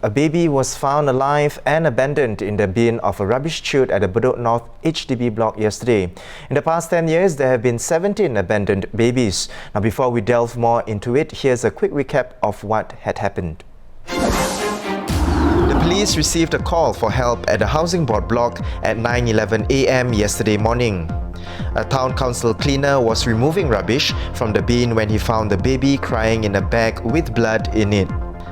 A baby was found alive and abandoned in the bin of a rubbish chute at the Bedok North HDB block yesterday. In the past 10 years, there have been 17 abandoned babies. Now, before we delve more into it, here's a quick recap of what had happened. The police received a call for help at the Housing Board block at 9:11 a.m. yesterday morning. A town council cleaner was removing rubbish from the bin when he found the baby crying in a bag with blood in it.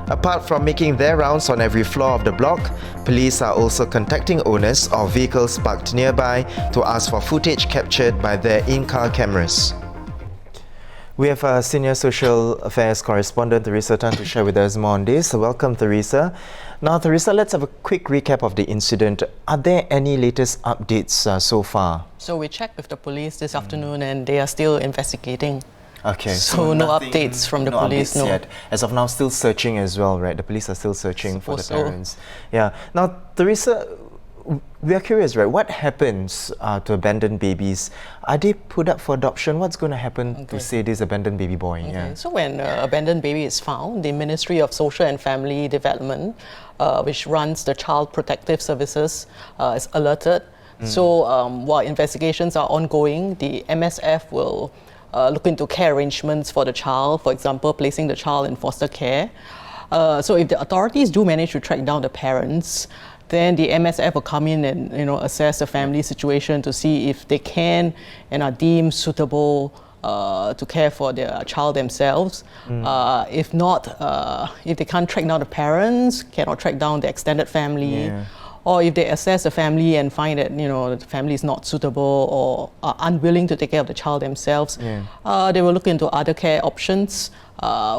Apart from making their rounds on every floor of the block, police are also contacting owners of vehicles parked nearby to ask for footage captured by their in-car cameras. We have a senior social affairs correspondent, Theresa Tan, to share with us more on this. Welcome, Theresa. Now, Theresa, let's have a quick recap of the incident. Are there any latest updates so far? So we checked with the police this afternoon and they are still investigating. Okay. So no updates from the police, no. Yet. As of now, still searching as well, right? The police are still searching for the parents. Yeah. Now, Theresa, we are curious, right? What happens to abandoned babies? Are they put up for adoption? What's going to happen to, say, this abandoned baby boy? Okay. Yeah. So when abandoned baby is found, the Ministry of Social and Family Development, which runs the Child Protective Services, is alerted. So while investigations are ongoing, the MSF will look into care arrangements for the child, for example, placing the child in foster care. So if the authorities do manage to track down the parents, then the MSF will come in and assess the family situation to see if they can and are deemed suitable to care for their child themselves. If not, if they can't track down the parents, cannot track down the extended family, or if they assess the family and find that the family is not suitable or are unwilling to take care of the child themselves, they will look into other care options,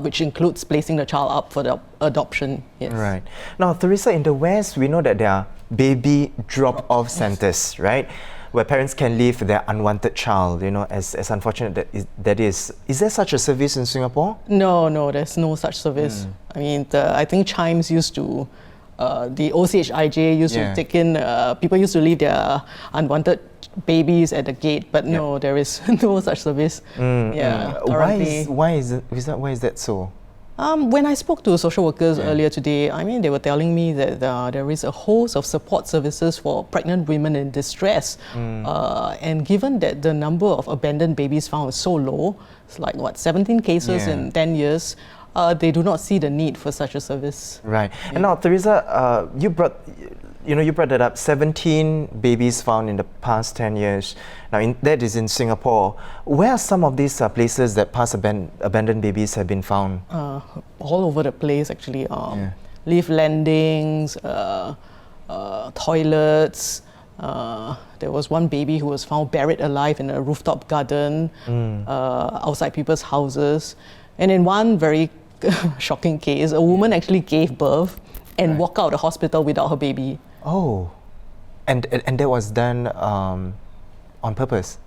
which includes placing the child up for the adoption. Yes. Right. Now, Theresa, in the West, we know that there are baby drop-off centers, right? Where parents can leave their unwanted child, as unfortunate that is. Is there such a service in Singapore? No, there's no such service. I mean, I think Chimes used to, the OCHIJ used to take in, people used to leave their unwanted babies at the gate, but no, there is no such service. Why is that so? When I spoke to social workers earlier today, I mean, they were telling me that there is a host of support services for pregnant women in distress. And given that the number of abandoned babies found is so low, it's like, 17 cases in 10 years, they do not see the need for such a service. Right. And now, Theresa, you brought that up, 17 babies found in the past 10 years. Now, that is in Singapore. Where are some of these places that past abandoned babies have been found? All over the place, actually. Leaf landings, toilets. There was one baby who was found buried alive in a rooftop garden outside people's houses. And in one very shocking case, a woman actually gave birth and walked out of the hospital without her baby. Oh, and that was done on purpose?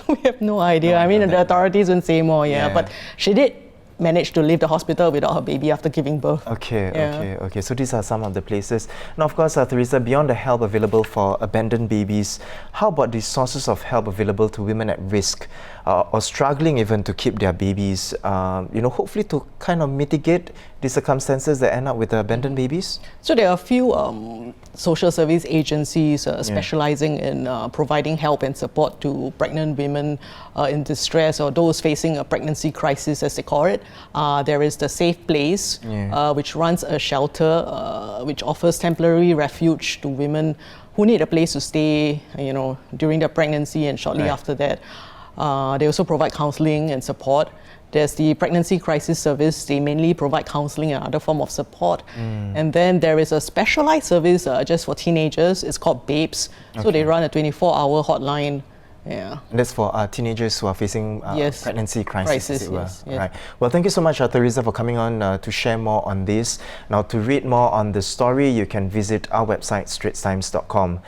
We have no idea. I mean, the authorities wouldn't say more, but she did manage to leave the hospital without her baby after giving birth. Okay. So these are some of the places. Now, of course, Theresa, beyond the help available for abandoned babies, how about the sources of help available to women at risk or struggling even to keep their babies, hopefully to kind of mitigate the circumstances that end up with abandoned babies? So there are a few social service agencies specializing in providing help and support to pregnant women in distress or those facing a pregnancy crisis, as they call it. There is the Safe Place, which runs a shelter which offers temporary refuge to women who need a place to stay, during their pregnancy and shortly after that. They also provide counseling and support. There's the Pregnancy Crisis Service. They mainly provide counseling and other form of support. And then there is a specialized service just for teenagers. It's called BABES. So they run a 24-hour hotline. And that's for teenagers who are facing pregnancy crisis, as it were. Yes. Right. Well, thank you so much, Theresa, for coming on to share more on this. Now, to read more on the story, you can visit our website, straitstimes.com.